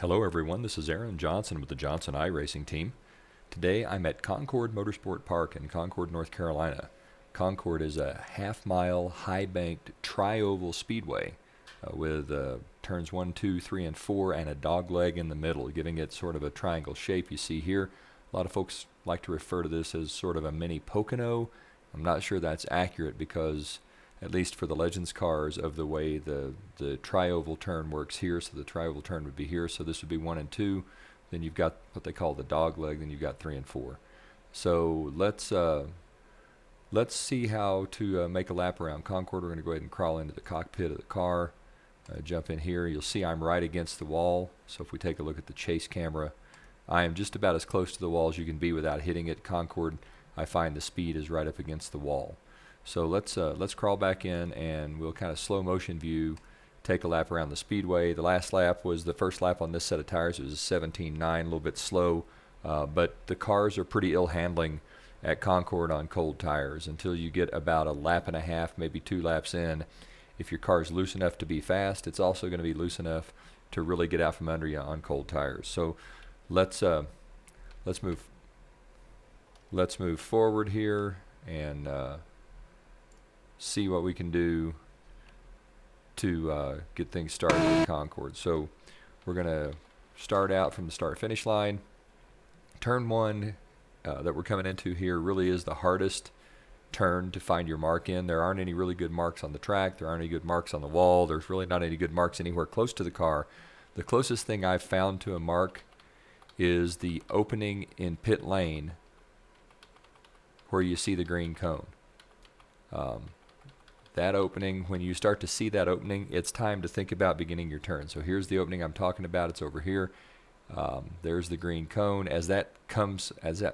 Hello everyone, this is Aaron Johnson with the Johnson iRacing team. Today I'm at Concord Motorsport Park in Concord, North Carolina. Concord is a half-mile, high-banked, tri-oval speedway with turns 1, 2, 3, and 4 and a dogleg in the middle, giving it sort of a triangle shape you see here. A lot of folks like to refer to this as sort of a mini Pocono. I'm not sure that's accurate because, at least for the Legends cars, of the way the tri-oval turn works here. So the tri-oval turn would be here, so this would be 1 and 2. Then you've got what they call the dog leg, then you've got 3 and 4. So let's see how to make a lap around Concord. We're going to go ahead and crawl into the cockpit of the car, jump in here. You'll see I'm right against the wall, so if we take a look at the chase camera, I am just about as close to the wall as you can be without hitting it. Concord, I find the speed is right up against the wall. So let's crawl back in and we'll kind of slow motion view, take a lap around the speedway. The last lap was the first lap on this set of tires. It was a 17.9, a little bit slow, but the cars are pretty ill handling at Concord on cold tires until you get about a lap and a half, maybe 2 laps in. If your car is loose enough to be fast, it's also going to be loose enough to really get out from under you on cold tires. So let's move forward here and see what we can do to get things started in Concord. So we're going to start out from the start-finish line. Turn 1 that we're coming into here really is the hardest turn to find your mark in. There aren't any really good marks on the track. There aren't any good marks on the wall. There's really not any good marks anywhere close to the car. The closest thing I've found to a mark is the opening in pit lane where you see the green cone. That opening, when you start to see that opening, it's time to think about beginning your turn. So here's the opening I'm talking about. It's over here. There's the green cone. As that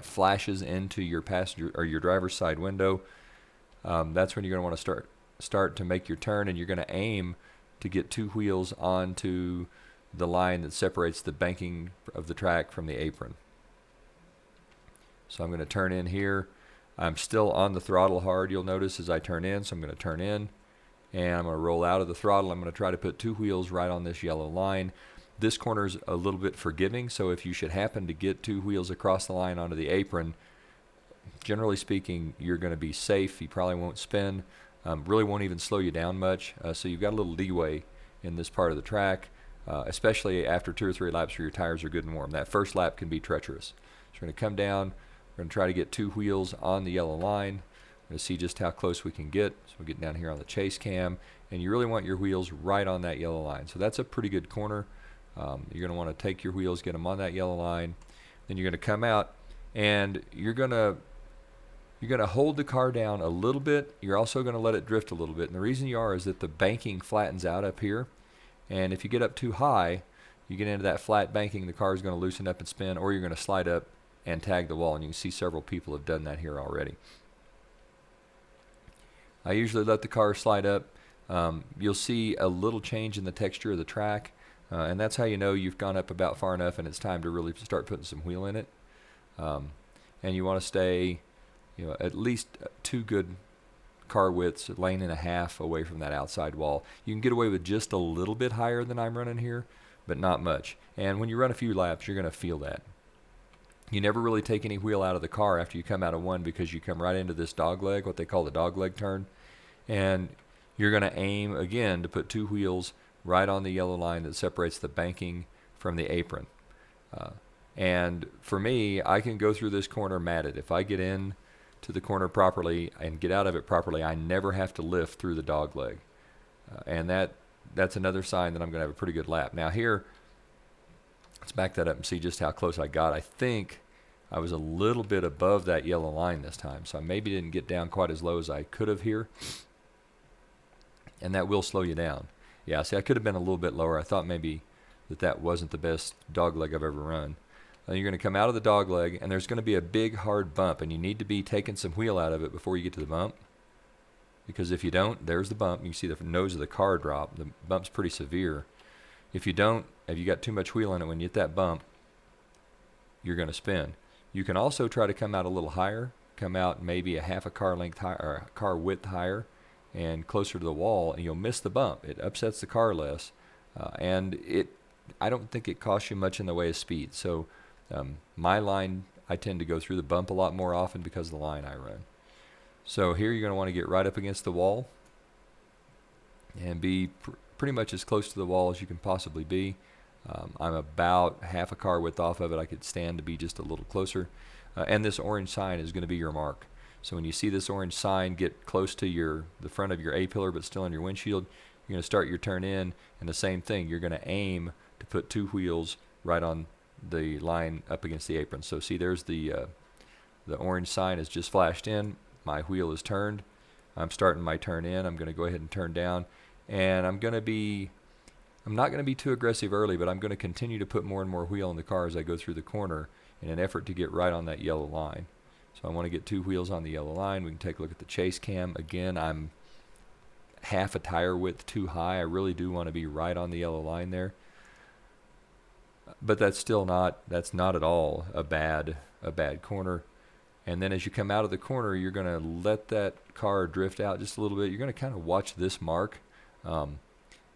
flashes into your passenger or your driver's side window, that's when you're going to want to start to make your turn, and you're going to aim to get 2 wheels onto the line that separates the banking of the track from the apron. So I'm going to turn in here. I'm still on the throttle hard, you'll notice, as I turn in, so I'm going to turn in, and I'm going to roll out of the throttle. I'm going to try to put 2 wheels right on this yellow line. This corner is a little bit forgiving, so if you should happen to get 2 wheels across the line onto the apron, generally speaking, you're going to be safe. You probably won't spin, really won't even slow you down much, so you've got a little leeway in this part of the track, especially after 2 or 3 laps where your tires are good and warm. That first lap can be treacherous. So we're going to come down. We're going to try to get 2 wheels on the yellow line. We're going to see just how close we can get. So we'll get down here on the chase cam, and you really want your wheels right on that yellow line. So that's a pretty good corner. You're going to want to take your wheels, get them on that yellow line. Then you're going to come out, and you're going to hold the car down a little bit. You're also going to let it drift a little bit. And the reason you are is that the banking flattens out up here. And if you get up too high, you get into that flat banking, the car is going to loosen up and spin, or you're going to slide up and tag the wall, and you can see several people have done that here already. I usually let the car slide up. You'll see a little change in the texture of the track, and that's how you know you've gone up about far enough and it's time to really start putting some wheel in it. And you want to stay, at least 2 good car widths, 1.5 lanes away from that outside wall. You can get away with just a little bit higher than I'm running here, but not much. And when you run a few laps, you're going to feel that. You never really take any wheel out of the car after you come out of one, because you come right into this dog leg, what they call the dog leg turn, and you're going to aim again to put 2 wheels right on the yellow line that separates the banking from the apron. And for me, I can go through this corner matted. If I get in to the corner properly and get out of it properly, I never have to lift through the dog leg. And that's another sign that I'm going to have a pretty good lap. Now here, let's back that up and see just how close I got. I think I was a little bit above that yellow line this time, so I maybe didn't get down quite as low as I could have here. And that will slow you down. Yeah, see, I could have been a little bit lower. I thought maybe that wasn't the best dog leg I've ever run. Then you're going to come out of the dog leg, and there's going to be a big hard bump, and you need to be taking some wheel out of it before you get to the bump. Because if you don't, there's the bump. You can see the nose of the car drop. The bump's pretty severe. If you don't, if you got too much wheel in it, when you hit that bump, you're going to spin. You can also try to come out a little higher, come out maybe a half a car length higher, or a car width higher, and closer to the wall, and you'll miss the bump. It upsets the car less, and I don't think it costs you much in the way of speed. So my line, I tend to go through the bump a lot more often because of the line I run. So here you're going to want to get right up against the wall and be pretty much as close to the wall as you can possibly be. I'm about half a car width off of it. I could stand to be just a little closer. And this orange sign is going to be your mark. So when you see this orange sign get close to the front of your A-pillar but still on your windshield, you're going to start your turn in, and the same thing, you're going to aim to put two wheels right on the line up against the apron. So see, there's the orange sign has just flashed in. My wheel is turned. I'm starting my turn in. I'm going to go ahead and turn down, and I'm not going to be too aggressive early, but I'm going to continue to put more and more wheel in the car as I go through the corner in an effort to get right on that yellow line. So I want to get two wheels on the yellow line. We can take a look at the chase cam. Again, I'm half a tire width too high. I really do want to be right on the yellow line there. But that's not at all a bad corner. And then as you come out of the corner, you're going to let that car drift out just a little bit. You're going to kind of watch this mark.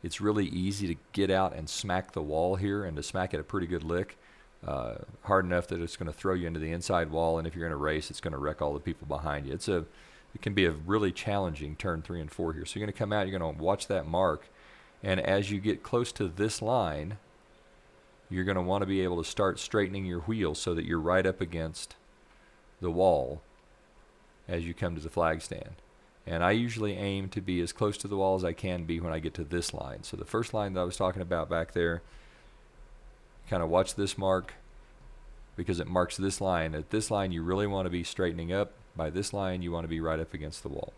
It's really easy to get out and smack the wall here, and to smack it a pretty good lick. Hard enough that it's going to throw you into the inside wall, and if you're in a race, it's going to wreck all the people behind you. It can be a really challenging turn 3 and 4 here. So you're going to come out, you're going to watch that mark, and as you get close to this line, you're going to want to be able to start straightening your wheel so that you're right up against the wall as you come to the flag stand. And I usually aim to be as close to the wall as I can be when I get to this line. So the first line that I was talking about back there, kind of watch this mark because it marks this line. At this line, you really want to be straightening up. By this line, you want to be right up against the wall.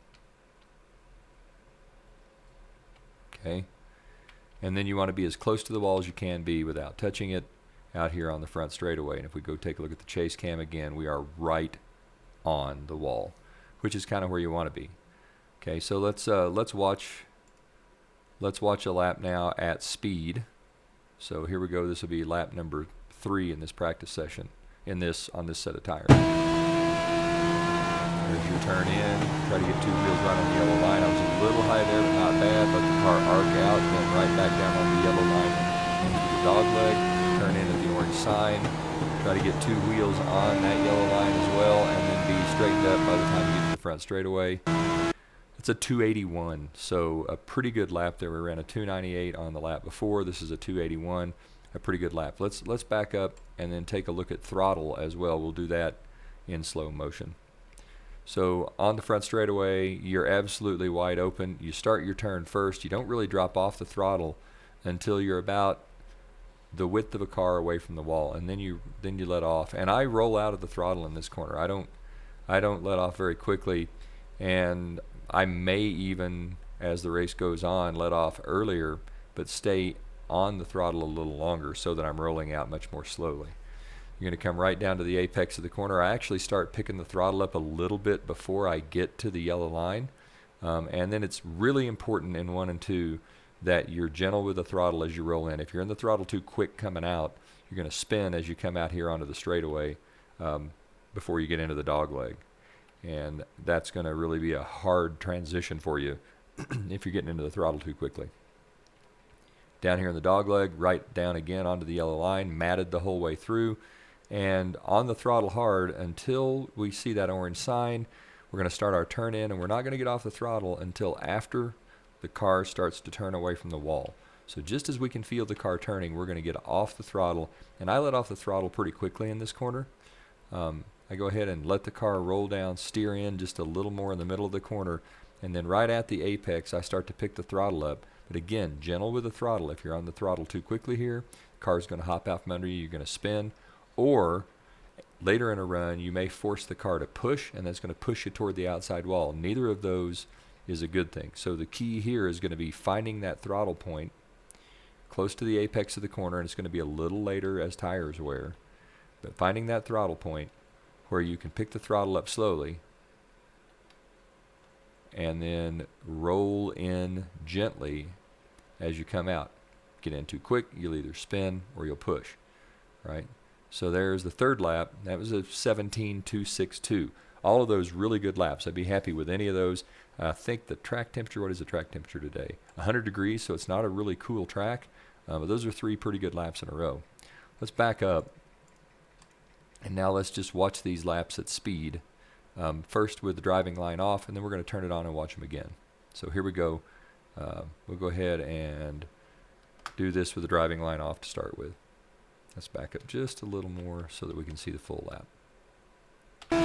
Okay. And then you want to be as close to the wall as you can be without touching it out here on the front straightaway. And if we go take a look at the chase cam again, we are right on the wall, which is kind of where you want to be. Okay, so let's watch a lap now at speed. So here we go. This will be lap number 3 in this practice session on this set of tires. There's your turn in. Try to get two wheels right on the yellow line. I was a little high there, but not bad. Let the car arc out, then right back down on the yellow line into the dog leg. Turn in at the orange sign. Try to get two wheels on that yellow line as well, and then be straightened up by the time you get to the front straightaway. It's a 281, so a pretty good lap there. We ran a 298 on the lap before. This is a 281, a pretty good lap. Let's back up and then take a look at throttle as well. We'll do that in slow motion. So on the front straightaway, you're absolutely wide open. You start your turn first. You don't really drop off the throttle until you're about the width of a car away from the wall, and then you let off. And I roll out of the throttle in this corner. I don't let off very quickly, and I may even, as the race goes on, let off earlier, but stay on the throttle a little longer so that I'm rolling out much more slowly. You're going to come right down to the apex of the corner. I actually start picking the throttle up a little bit before I get to the yellow line. And then it's really important in 1 and 2 that you're gentle with the throttle as you roll in. If you're in the throttle too quick coming out, you're going to spin as you come out here onto the straightaway before you get into the dog leg. And that's going to really be a hard transition for you if you're getting into the throttle too quickly. Down here in the dog leg, right down again onto the yellow line, matted the whole way through. And on the throttle hard until we see that orange sign. We're going to start our turn in, and we're not going to get off the throttle until after the car starts to turn away from the wall. So just as we can feel the car turning, we're going to get off the throttle. And I let off the throttle pretty quickly in this corner. I go ahead and let the car roll down, steer in just a little more in the middle of the corner, and then right at the apex I start to pick the throttle up. But again, gentle with the throttle. If you're on the throttle too quickly here, the car's going to hop out from under you, you're going to spin. Or later in a run, you may force the car to push, and that's going to push you toward the outside wall. Neither of those is a good thing. So the key here is going to be finding that throttle point close to the apex of the corner, and it's going to be a little later as tires wear. But finding that throttle point where you can pick the throttle up slowly and then roll in gently as you come out. Get in too quick, you'll either spin or you'll push, right? So there's the third lap. That was a 17.262. All of those really good laps. I'd be happy with any of those. I think the track temperature, what is the track temperature today? 100 degrees, so it's not a really cool track. But those are 3 pretty good laps in a row. Let's back up, and now let's just watch these laps at speed. First with the driving line off, and then we're going to turn it on and watch them again. So here we go. We'll go ahead and do this with the driving line off to start with. Let's back up just a little more so that we can see the full lap. You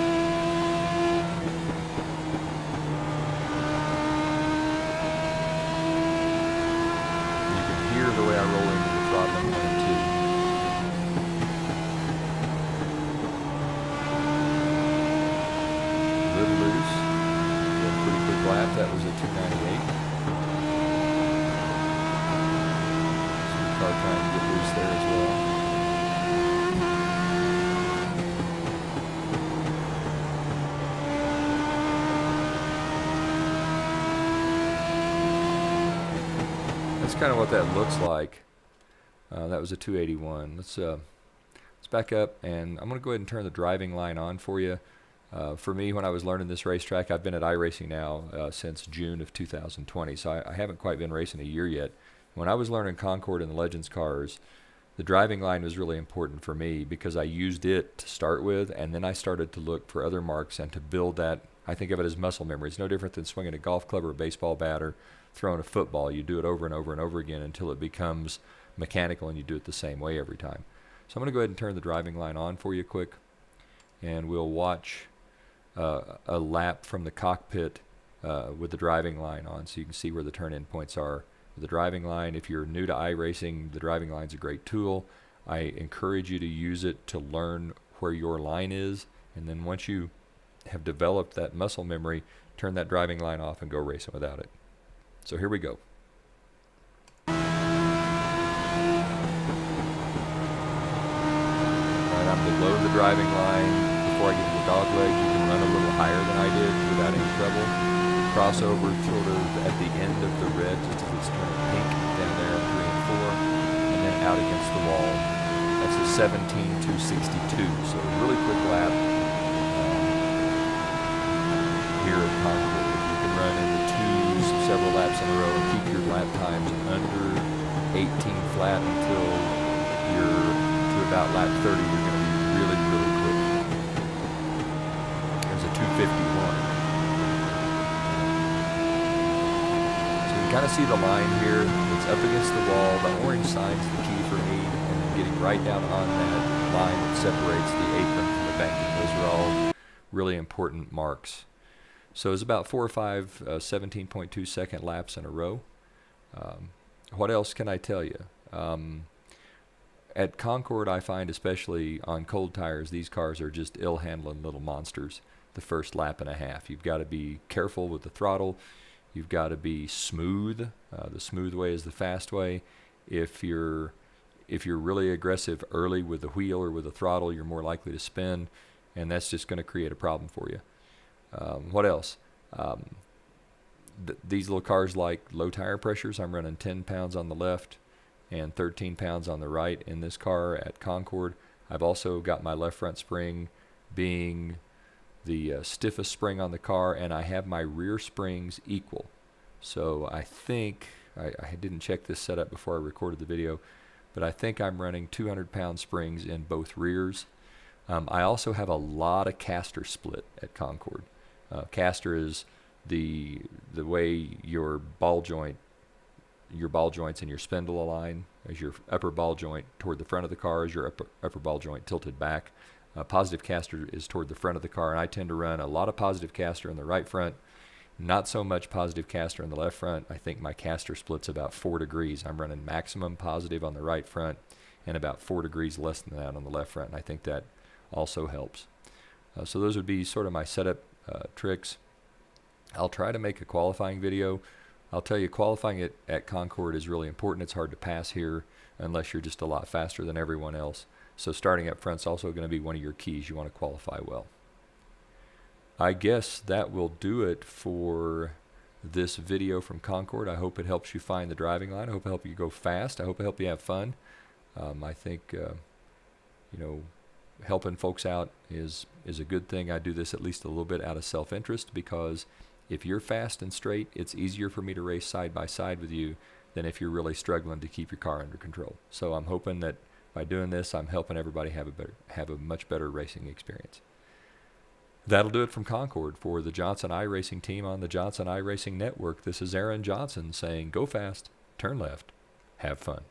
can hear the way I roll into the throttling line too. A little loose. Got a pretty quick lap. That was a 298. Car trying to get loose there as well. That's kind of what that looks like. That was a 281. Let's back up, and I'm going to go ahead and turn the driving line on for you. For me, when I was learning this racetrack, I've been at iRacing now since June of 2020, so I haven't quite been racing a year yet. When I was learning Concord and the Legends cars, the driving line was really important for me because I used it to start with, and then I started to look for other marks and to build that. I think of it as muscle memory. It's no different than swinging a golf club or a baseball bat or throwing a football. You do it over and over and over again until it becomes mechanical and you do it the same way every time. So I'm going to go ahead and turn the driving line on for you quick, and we'll watch a lap from the cockpit with the driving line on so you can see where the turn-in points are. The driving line, if you're new to iRacing, the driving line's a great tool. I encourage you to use it to learn where your line is, and then once you have developed that muscle memory, turn that driving line off and go racing without it. So here we go. Alright, I'm below the driving line. Before I get to the dog leg, you can run a little higher than I did without any trouble. Crossover sort of at the end of the red, just as it's turning pink down there at 3 and 4, and then out against the wall. That's a 17.262, so a really quick lap here at Concord. You can run in the 2s several laps in a row and keep your lap times under 18 flat until you're to about lap 30. You're going to be really, really quick. There's a 251. Kind of see the line here. It's up against the wall. The orange sign's the key for me, and then getting right down on that line that separates the apron from the banking. Those are all really important marks. So it's about 4 or 5 17.2 second laps in a row. What else can I tell you? At Concord, I find especially on cold tires, these cars are just ill-handling little monsters the first lap and a half. You've got to be careful with the throttle. You've got to be smooth. The smooth way is the fast way. If you're really aggressive early with the wheel or with the throttle, you're more likely to spin, and that's just going to create a problem for you. What else? These little cars like low tire pressures. I'm running 10 pounds on the left and 13 pounds on the right in this car at Concord. I've also got my left front spring being the stiffest spring on the car, and I have my rear springs equal. So I think, I didn't check this setup before I recorded the video, but I think I'm running 200-pound springs in both rears. I also have a lot of caster split at Concord. Caster is the way your ball joints and your spindle align, as your upper ball joint toward the front of the car, as your upper ball joint tilted back. Positive caster is toward the front of the car, and I tend to run a lot of positive caster in the right front, not so much positive caster in the left front. I think my caster split's about 4 degrees. I'm running maximum positive on the right front and about 4 degrees less than that on the left front, and I think that also helps. So those would be sort of my setup tricks. I'll try to make a qualifying video. I'll tell you, qualifying at Concord is really important. It's hard to pass here unless you're just a lot faster than everyone else. So starting up front is also going to be one of your keys. You want to qualify well. I guess that will do it for this video from Concord. I hope it helps you find the driving line. I hope it helps you go fast. I hope it helps you have fun. I think helping folks out is a good thing. I do this at least a little bit out of self-interest, because if you're fast and straight, it's easier for me to race side by side with you than if you're really struggling to keep your car under control. So I'm hoping that by doing this, I'm helping everybody have a much better racing experience. That'll do it from Concord. For the Johnson iRacing team on the Johnson iRacing Network, this is Aaron Johnson saying, go fast, turn left, have fun.